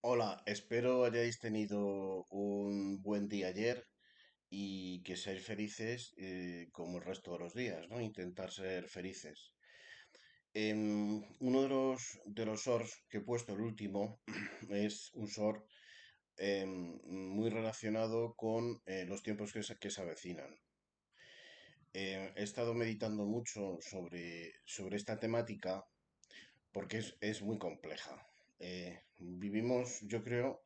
Hola, espero hayáis tenido un buen día ayer y que seáis felices como el resto de los días, ¿no? Intentar ser felices. Uno de los shorts que he puesto, el último, es un short muy relacionado con los tiempos que se avecinan. He estado meditando mucho sobre esta temática porque es muy compleja. Vivimos, yo creo,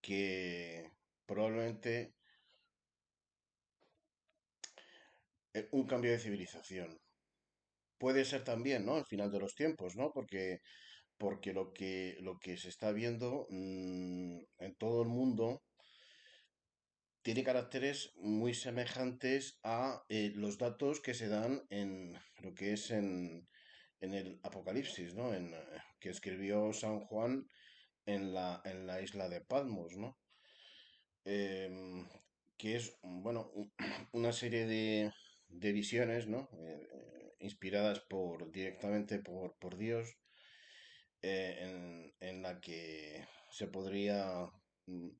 que probablemente un cambio de civilización. Puede ser también, ¿no? El final de los tiempos, ¿no? Porque lo que se está viendo en todo el mundo tiene caracteres muy semejantes a los datos que se dan en lo que es en el Apocalipsis, ¿no? Que escribió San Juan en la isla de Patmos, ¿no? Em, que es, bueno, una serie de visiones, ¿no? Inspiradas directamente por Dios, en la que se podría, mm,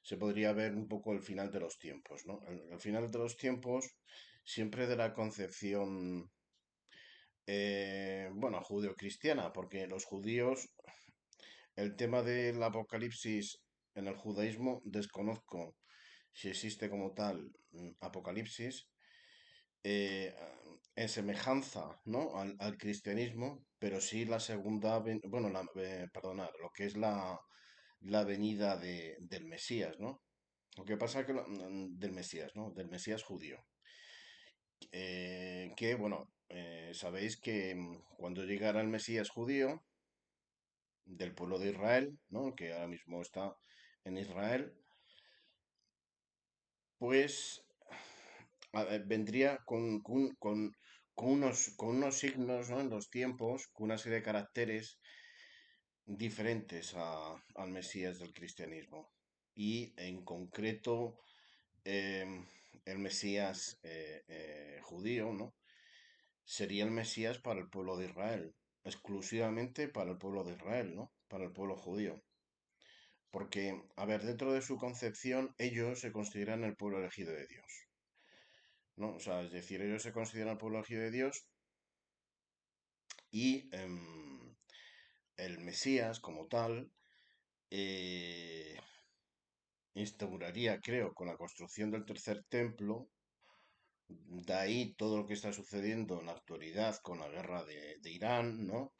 se podría ver un poco el final de los tiempos, ¿no? El final de los tiempos, siempre de la concepción, bueno, judeocristiana, porque los judíos, el tema del apocalipsis en el judaísmo, desconozco si existe como tal apocalipsis, eh, en semejanza, ¿no? al cristianismo, pero sí la segunda, bueno, perdonad, lo que es la venida del Mesías, ¿no? Lo que pasa que del Mesías, ¿no? Del Mesías judío. Que, bueno, sabéis que cuando llegara el Mesías judío del pueblo de Israel, ¿no? Que ahora mismo está en Israel, pues vendría con unos signos, ¿no? En los tiempos, con una serie de caracteres diferentes al Mesías del cristianismo. Y en concreto, eh, el Mesías judío, ¿no? Sería el Mesías para el pueblo de Israel, exclusivamente para el pueblo de Israel, ¿no? Para el pueblo judío. Porque, a ver, dentro de su concepción, ellos se consideran el pueblo elegido de Dios, ¿no? O sea, es decir, ellos se consideran el pueblo elegido de Dios y el Mesías, como tal, eh, instauraría, creo, con la construcción del tercer templo, de ahí todo lo que está sucediendo en la actualidad con la guerra de Irán, ¿no?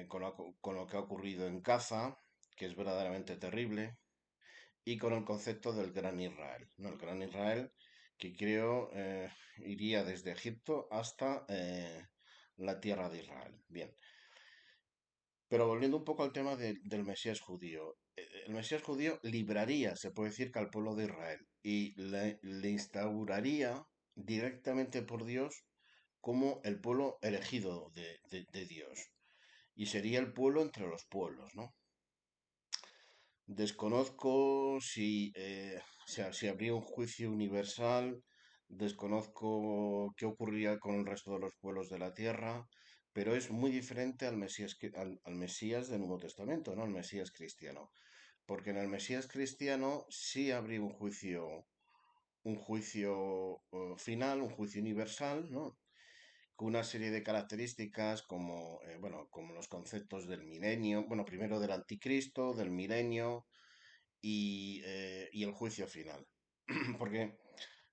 Con lo que ha ocurrido en Gaza, que es verdaderamente terrible, y con el concepto del Gran Israel, ¿no? El Gran Israel que creo iría desde Egipto hasta la tierra de Israel. Bien, pero volviendo un poco al tema del Mesías judío. El Mesías judío libraría, se puede decir, que al pueblo de Israel y le instauraría directamente por Dios como el pueblo elegido de Dios. Y sería el pueblo entre los pueblos, ¿no? Desconozco si habría un juicio universal, desconozco qué ocurriría con el resto de los pueblos de la tierra, pero es muy diferente al Mesías, al Mesías del Nuevo Testamento, ¿no? Al Mesías cristiano. Porque en el Mesías cristiano sí habría un juicio final, un juicio universal, ¿no? Con una serie de características como, bueno, como los conceptos del milenio, bueno, primero del anticristo, del milenio y el juicio final. Porque,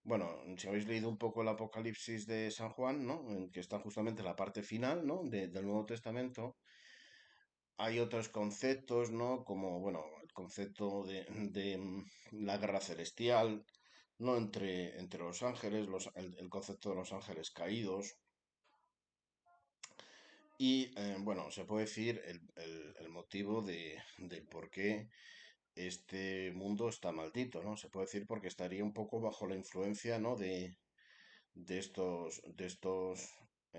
bueno, si habéis leído un poco el Apocalipsis de San Juan, ¿no? En que está justamente la parte final, ¿no? Del Nuevo Testamento, hay otros conceptos, ¿no? Como, bueno, el concepto de la guerra celestial, ¿no? Entre los ángeles, el concepto de los ángeles caídos. Y, bueno, se puede decir el motivo del por qué este mundo está maldito, ¿no? Se puede decir porque estaría un poco bajo la influencia, ¿no? De estos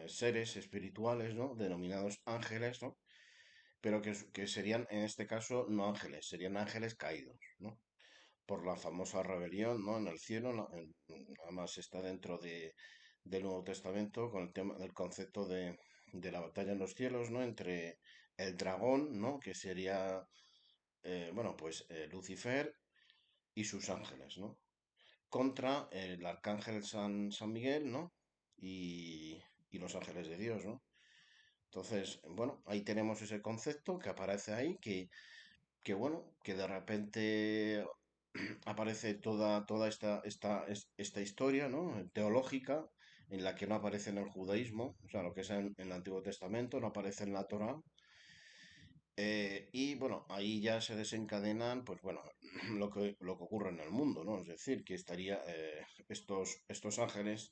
seres espirituales, ¿no? Denominados ángeles, ¿no? Pero que serían, en este caso, no ángeles, serían ángeles caídos, ¿no? Por la famosa rebelión, ¿no? En el cielo, ¿no? Además está dentro del Nuevo Testamento con el tema del concepto de la batalla en los cielos, ¿no? Entre el dragón, ¿no? Que sería bueno, pues Lucifer y sus ángeles, ¿no? Contra el arcángel San Miguel, ¿no? Y, y los ángeles de Dios, ¿no? Entonces, bueno, ahí tenemos ese concepto que aparece ahí, que bueno, que de repente aparece toda esta historia, ¿no? Teológica, en la que no aparece en el judaísmo, o sea, lo que es en el Antiguo Testamento, no aparece en la Torá. Y bueno, ahí ya se desencadenan, pues bueno, lo que ocurre en el mundo, ¿no? Es decir, que estaría estos ángeles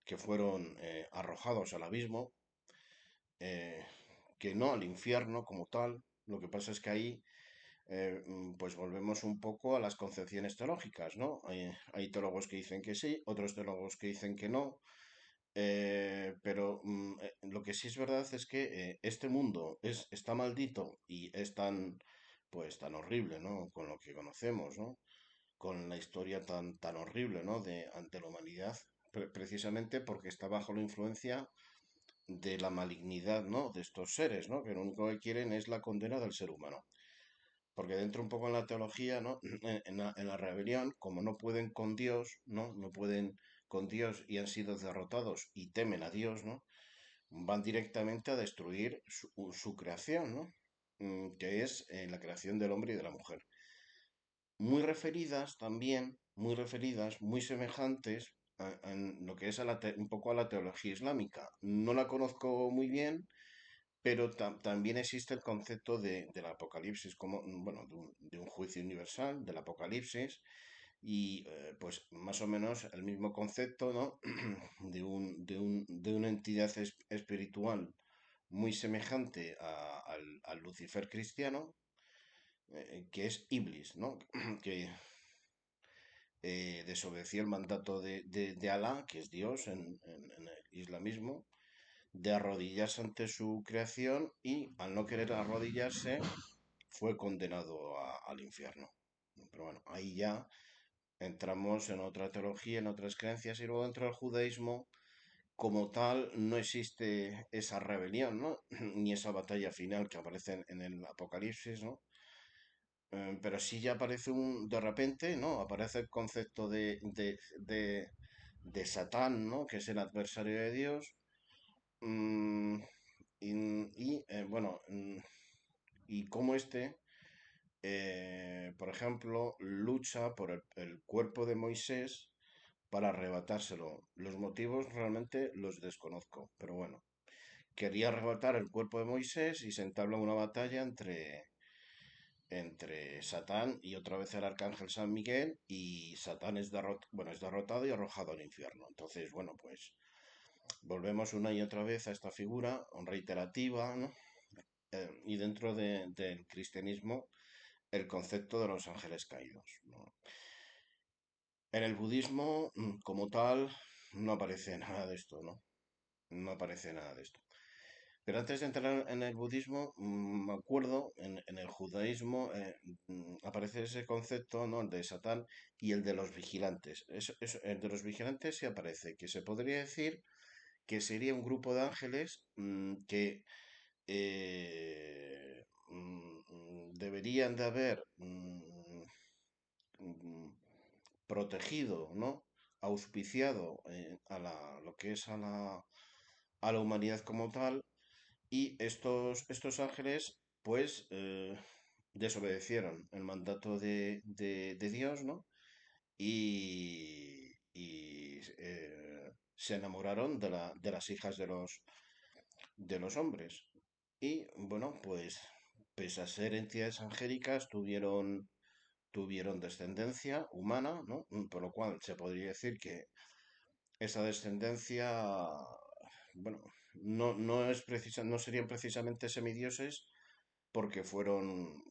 que fueron arrojados al abismo, eh, que no al infierno como tal. Lo que pasa es que ahí pues volvemos un poco a las concepciones teológicas, ¿no? Hay teólogos que dicen que sí, otros teólogos que dicen que no, pero lo que sí es verdad es que este mundo está maldito y es pues, tan horrible, ¿no? Con lo que conocemos, ¿no? Con la historia tan horrible, ¿no? Ante la humanidad, precisamente porque está bajo la influencia de la malignidad, ¿no? De estos seres, ¿no? Que lo único que quieren es la condena del ser humano. Porque dentro un poco en la teología, ¿no? En la rebelión, como no pueden con Dios, ¿no? No pueden con Dios y han sido derrotados y temen a Dios, ¿no? Van directamente a destruir su creación, ¿no? Que es la creación del hombre y de la mujer. Muy referidas también, muy referidas, muy semejantes en lo que es un poco a la teología islámica. No la conozco muy bien, pero también existe el concepto del apocalipsis, como, bueno, de un juicio universal, del apocalipsis, y pues más o menos el mismo concepto, ¿no? De una entidad espiritual muy semejante al Lucifer cristiano, que es Iblis, ¿no? Que desobedeció el mandato de Alá, que es Dios en el islamismo, de arrodillarse ante su creación y al no querer arrodillarse fue condenado al infierno. Pero bueno, ahí ya entramos en otra teología, en otras creencias y luego dentro del judaísmo, como tal, no existe esa rebelión, ¿no? Ni esa batalla final que aparece en el Apocalipsis, ¿no? Pero sí ya aparece de repente, ¿no? Aparece el concepto de Satán, ¿no? Que es el adversario de Dios. Mm, bueno, y cómo por ejemplo, lucha por el cuerpo de Moisés para arrebatárselo. Los motivos realmente los desconozco, pero bueno, quería arrebatar el cuerpo de Moisés y se entabla una batalla entre Satán y otra vez el arcángel San Miguel y Satán es derrotado y arrojado al infierno. Entonces, bueno, pues volvemos una y otra vez a esta figura reiterativa, ¿no? Y dentro del cristianismo el concepto de los ángeles caídos, ¿no? En el budismo, como tal, no aparece nada de esto, ¿no? No aparece nada de esto. Pero antes de entrar en el budismo, me acuerdo, en el judaísmo aparece ese concepto, ¿no? El de Satán y el de los vigilantes. El de los vigilantes sí aparece, que se podría decir que sería un grupo de ángeles que deberían de haber mm, protegido, ¿no? Auspiciado lo que es a la humanidad como tal, y estos ángeles, pues, desobedecieron el mandato de Dios, ¿no? Y se enamoraron de las hijas de los hombres. Y bueno, pues, pese a ser entidades angélicas, tuvieron descendencia humana, ¿no? Por lo cual se podría decir que esa descendencia, bueno, no serían precisamente semidioses porque fueron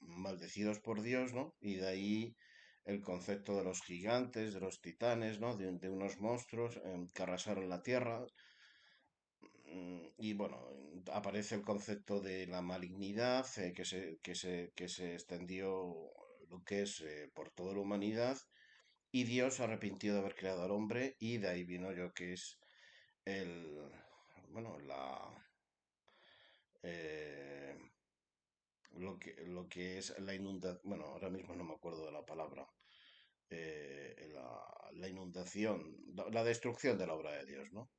maldecidos por Dios, ¿no? Y de ahí el concepto de los gigantes, de los titanes, ¿no? De unos monstruos que arrasaron la tierra. Y bueno, aparece el concepto de la malignidad que se extendió lo que es por toda la humanidad y Dios se arrepintió de haber creado al hombre y de ahí vino lo que es el, bueno, eh, lo que es la inundación, bueno, ahora mismo no me acuerdo de la palabra, la inundación, la destrucción de la obra de Dios, ¿no?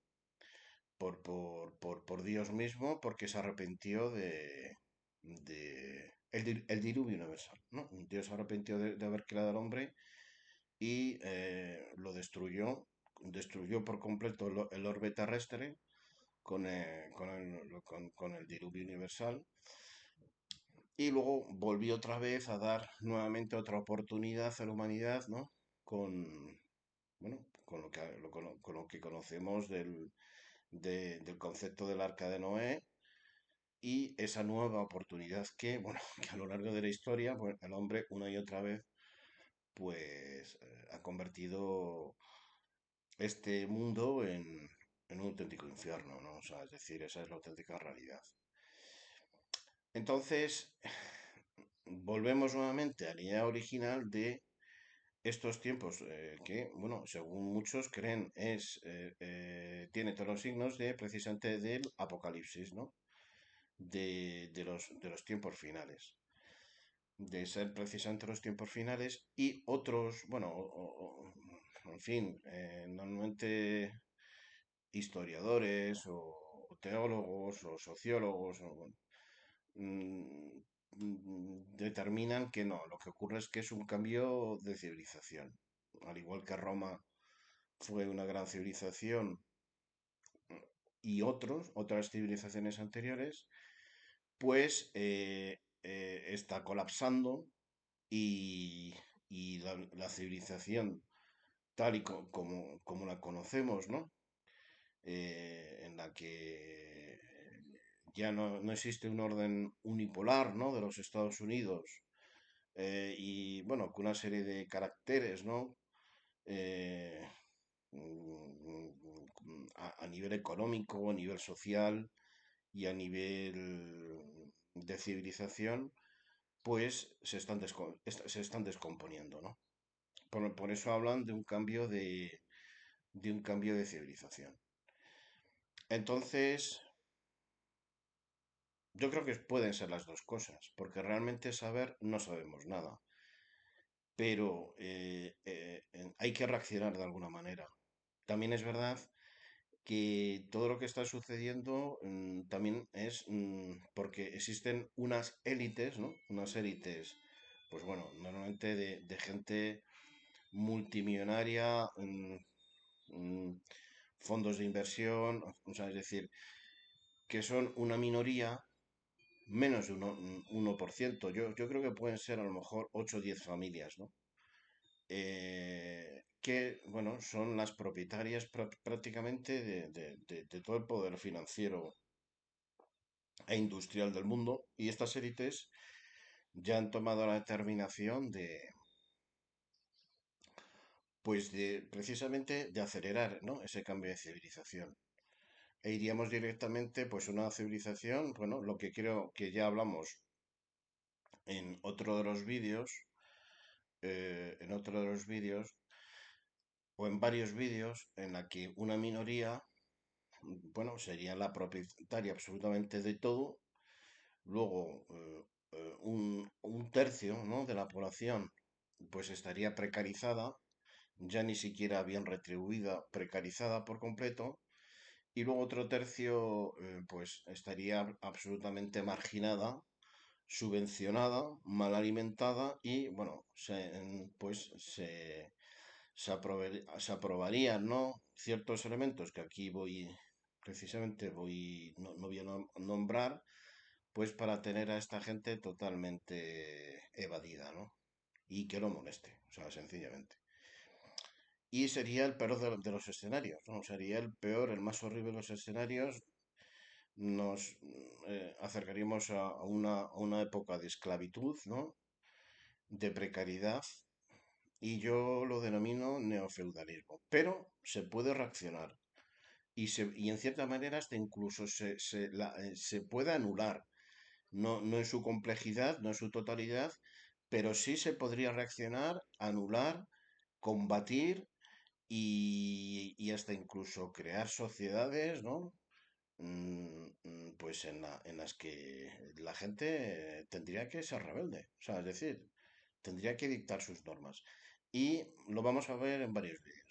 Por Dios mismo, porque se arrepintió el diluvio universal, ¿no? Dios se arrepintió de haber creado al hombre y lo destruyó por completo el orbe terrestre con el diluvio universal y luego volvió otra vez a dar nuevamente otra oportunidad a la humanidad, ¿no? Con, bueno, con lo que conocemos del concepto del arca de Noé y esa nueva oportunidad que, bueno, que a lo largo de la historia, pues, el hombre una y otra vez, pues, ha convertido este mundo en un auténtico infierno, ¿no? O sea, es decir, esa es la auténtica realidad. Entonces, volvemos nuevamente a la idea original de estos tiempos, que, bueno, según muchos creen, tiene todos los signos de precisamente del apocalipsis, ¿no? De los tiempos finales, de ser precisamente los tiempos finales y otros, bueno, en fin, normalmente historiadores o teólogos o sociólogos mm, determinan que no, lo que ocurre es que es un cambio de civilización. Al igual que Roma fue una gran civilización y otras civilizaciones anteriores, pues está colapsando y, y la civilización tal y como la conocemos, ¿no? En la que ya no existe un orden unipolar, ¿no? De los Estados Unidos y bueno, con una serie de caracteres, ¿no? Eh, a nivel económico, a nivel social y a nivel de civilización, pues se están descomponiendo, ¿no? Por eso hablan de un cambio de civilización. Entonces, yo creo que pueden ser las dos cosas, porque realmente saber no sabemos nada, pero hay que reaccionar de alguna manera. También es verdad que todo lo que está sucediendo también es porque existen unas élites, ¿no? Unas élites, pues bueno, normalmente de gente multimillonaria, mm, fondos de inversión, o sea, es decir, que son una minoría, menos de 1%. Yo creo que pueden ser a lo mejor 8 o 10 familias, ¿no? Que, bueno, son las propietarias prácticamente de todo el poder financiero e industrial del mundo y estas élites ya han tomado la determinación pues precisamente de acelerar, ¿no? Ese cambio de civilización. E iríamos directamente pues a una civilización, bueno, lo que creo que ya hablamos en otro de los vídeos, o en varios vídeos en la que una minoría, bueno, sería la propietaria absolutamente de todo. Luego, un tercio, ¿no? De la población, pues estaría precarizada, ya ni siquiera bien retribuida, precarizada por completo. Y luego otro tercio, pues estaría absolutamente marginada, subvencionada, mal alimentada y, bueno, pues se aprobarían, ¿no? Ciertos elementos que aquí precisamente no voy a nombrar, pues para tener a esta gente totalmente evadida, ¿no? Y que no moleste, o sea, sencillamente. Y sería el peor de los escenarios, ¿no? Sería el peor, el más horrible de los escenarios. Nos acercaríamos a una época de esclavitud, ¿no? De precariedad, y yo lo denomino neofeudalismo. Pero se puede reaccionar y en cierta manera hasta incluso se puede anular. No en su complejidad, no en su totalidad, pero sí se podría reaccionar, anular, combatir y hasta incluso crear sociedades, ¿no? pues en las que la gente tendría que ser rebelde. O sea, es decir, tendría que dictar sus normas. Y lo vamos a ver en varios vídeos.